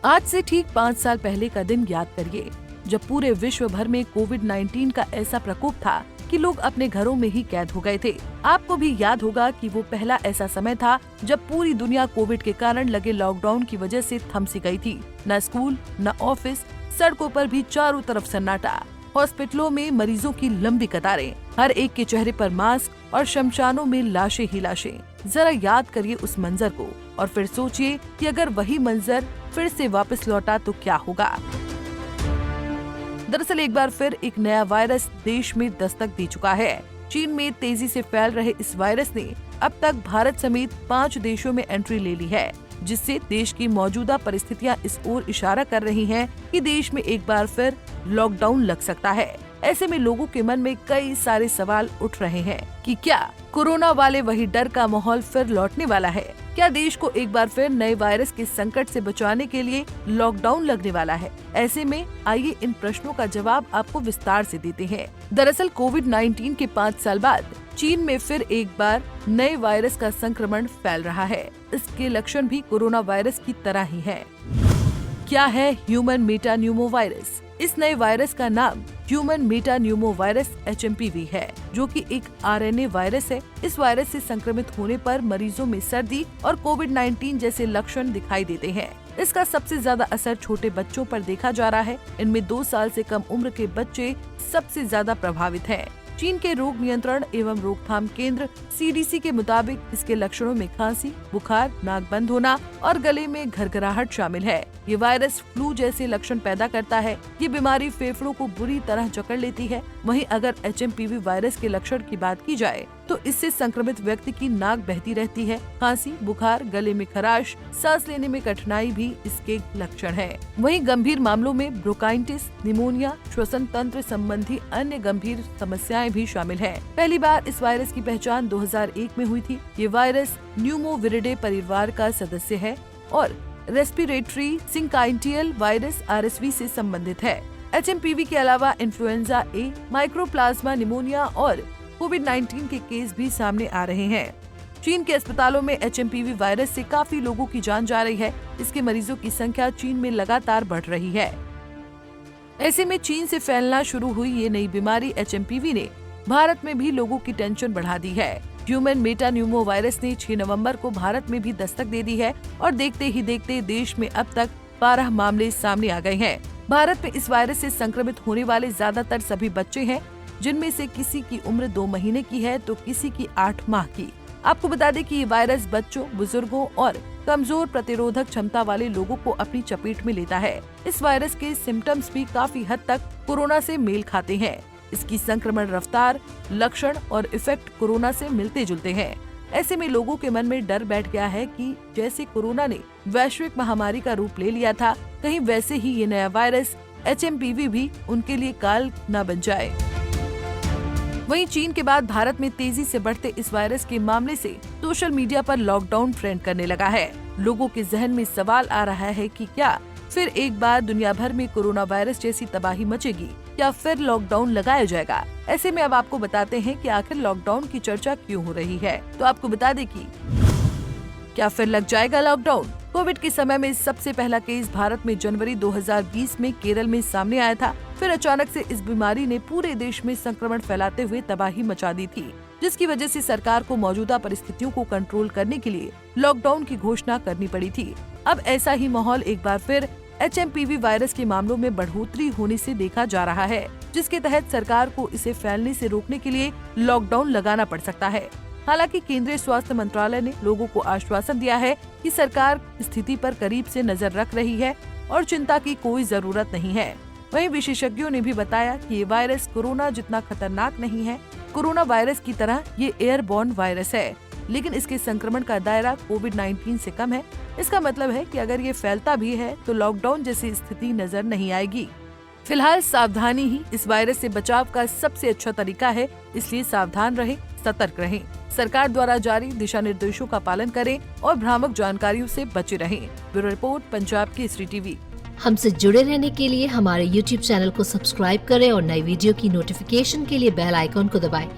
आज से ठीक 5 साल पहले का दिन याद करिए, जब पूरे विश्व भर में कोविड-19 का ऐसा प्रकोप था कि लोग अपने घरों में ही कैद हो गए थे। आपको भी याद होगा कि वो पहला ऐसा समय था जब पूरी दुनिया कोविड के कारण लगे लॉकडाउन की वजह से थम सी गई थी। न स्कूल, न ऑफिस, सड़कों पर भी चारों तरफ सन्नाटा। हॉस्पिटलों में मरीजों की लंबी कतारें, हर एक के चेहरे पर मास्क और शमशानों में लाशें ही लाशें। जरा याद करिए उस मंजर को और फिर सोचिए कि अगर वही मंजर फिर से वापस लौटा तो क्या होगा। दरअसल एक बार फिर एक नया वायरस देश में दस्तक दे चुका है। चीन में तेजी से फैल रहे इस वायरस ने अब तक भारत समेत 5 देशों में एंट्री ले ली है, जिससे देश की मौजूदा परिस्थितियां इस ओर इशारा कर रही हैं कि देश में एक बार फिर लॉकडाउन लग सकता है। ऐसे में लोगों के मन में कई सारे सवाल उठ रहे हैं कि क्या कोरोना वाले वही डर का माहौल फिर लौटने वाला है? क्या देश को एक बार फिर नए वायरस के संकट से बचाने के लिए लॉकडाउन लगने वाला है? ऐसे में आइए इन प्रश्नों का जवाब आपको विस्तार से देते हैं। दरअसल कोविड-19 के 5 साल बाद चीन में फिर एक बार नए वायरस का संक्रमण फैल रहा है। इसके लक्षण भी कोरोना वायरस की तरह ही है। क्या है ह्यूमन मेटान्यूमो वायरस? इस नए वायरस का नाम ह्यूमन मेटान्यूमो वायरस HMPV है, जो कि एक RNA वायरस है। इस वायरस से संक्रमित होने पर मरीजों में सर्दी और कोविड-19 जैसे लक्षण दिखाई देते हैं। इसका सबसे ज्यादा असर छोटे बच्चों पर देखा जा रहा है। इनमें 2 साल से कम उम्र के बच्चे सबसे ज्यादा प्रभावित हैं। चीन के रोग नियंत्रण एवं रोकथाम केंद्र CDC के मुताबिक इसके लक्षणों में खांसी, बुखार, नाक बंद होना और गले में घरघराहट शामिल है। ये वायरस फ्लू जैसे लक्षण पैदा करता है। ये बीमारी फेफड़ों को बुरी तरह जकड़ लेती है। वहीं अगर HMPV वायरस के लक्षण की बात की जाए तो इससे संक्रमित व्यक्ति की नाक बहती रहती है। खांसी, बुखार, गले में खराश, सांस लेने में कठिनाई भी इसके लक्षण हैं। वहीं गंभीर मामलों में ब्रोंकाइटिस, निमोनिया, श्वसन तंत्र संबंधी अन्य गंभीर समस्याएं भी शामिल हैं। पहली बार इस वायरस की पहचान 2001 में हुई थी। ये वायरस न्यूमोविरिडे परिवार का सदस्य है और रेस्पिरेटरी सिंकाइटियल वायरस RSV से संबंधित है। HMPV के अलावा इन्फ्लुएंजा A, माइक्रोप्लाज्मा निमोनिया और कोविड-19 के केस भी सामने आ रहे हैं। चीन के अस्पतालों में HMPV वायरस से काफी लोगों की जान जा रही है। इसके मरीजों की संख्या चीन में लगातार बढ़ रही है। ऐसे में चीन से फैलना शुरू हुई ये नई बीमारी HMPV ने भारत में भी लोगों की टेंशन बढ़ा दी है। ह्यूमन मेटान्यूमो वायरस ने 6 नवंबर को भारत में भी दस्तक दे दी है और देखते ही देखते देश में अब तक 12 मामले सामने आ गए हैं। भारत में इस वायरस से संक्रमित होने वाले ज्यादातर सभी बच्चे हैं, जिनमें से किसी की उम्र 2 महीने की है तो किसी की 8 माह की। आपको बता दें कि ये वायरस बच्चों, बुजुर्गों और कमजोर प्रतिरोधक क्षमता वाले लोगों को अपनी चपेट में लेता है। इस वायरस के सिम्टम्स भी काफी हद तक कोरोना से मेल खाते हैं। इसकी संक्रमण रफ्तार, लक्षण और इफेक्ट कोरोना से मिलते जुलते हैं। ऐसे में लोगों के मन में डर बैठ गया है कि जैसे कोरोना ने वैश्विक महामारी का रूप ले लिया था, कहीं वैसे ही ये नया वायरस HMPV भी उनके लिए काल न बन जाए। वहीं चीन के बाद भारत में तेजी से बढ़ते इस वायरस के मामले से सोशल मीडिया पर लॉकडाउन ट्रेंड करने लगा है। लोगों के जहन में सवाल आ रहा है कि क्या फिर एक बार दुनिया भर में कोरोना वायरस जैसी तबाही मचेगी या फिर लॉकडाउन लगाया जाएगा। ऐसे में अब आपको बताते हैं कि आखिर लॉकडाउन की चर्चा क्यों हो रही है। तो आपको बता दें कि क्या फिर लग जाएगा लॉकडाउन? कोविड के समय में सबसे पहला केस भारत में जनवरी 2020 में केरल में सामने आया था। फिर अचानक से इस बीमारी ने पूरे देश में संक्रमण फैलाते हुए तबाही मचा दी थी, जिसकी वजह से सरकार को मौजूदा परिस्थितियों को कंट्रोल करने के लिए लॉकडाउन की घोषणा करनी पड़ी थी। अब ऐसा ही माहौल एक बार फिर HMPV वायरस के मामलों में बढ़ोतरी होने से देखा जा रहा है, जिसके तहत सरकार को इसे फैलने से रोकने के लिए लॉकडाउन लगाना पड़ सकता है। हालांकि केंद्रीय स्वास्थ्य मंत्रालय ने लोगों को आश्वासन दिया है कि सरकार स्थिति पर करीब से नजर रख रही है और चिंता की कोई जरूरत नहीं है। वहीं विशेषज्ञों ने भी बताया कि ये वायरस कोरोना जितना खतरनाक नहीं है। कोरोना वायरस की तरह ये एयरबॉर्न वायरस है, लेकिन इसके संक्रमण का दायरा कोविड-19 से कम है। इसका मतलब है कि अगर ये फैलता भी है तो लॉकडाउन जैसी स्थिति नजर नहीं आएगी। फिलहाल सावधानी ही इस वायरस से बचाव का सबसे अच्छा तरीका है, इसलिए सावधान रहें, सतर्क रहें। सरकार द्वारा जारी दिशा निर्देशों का पालन करें और भ्रामक जानकारियों से बचे रहें। Bureau report, Punjab Kesari TV. हमसे जुड़े रहने के लिए हमारे YouTube चैनल को सब्सक्राइब करें और नई वीडियो की नोटिफिकेशन के लिए बेल आइकॉन को दबाएं।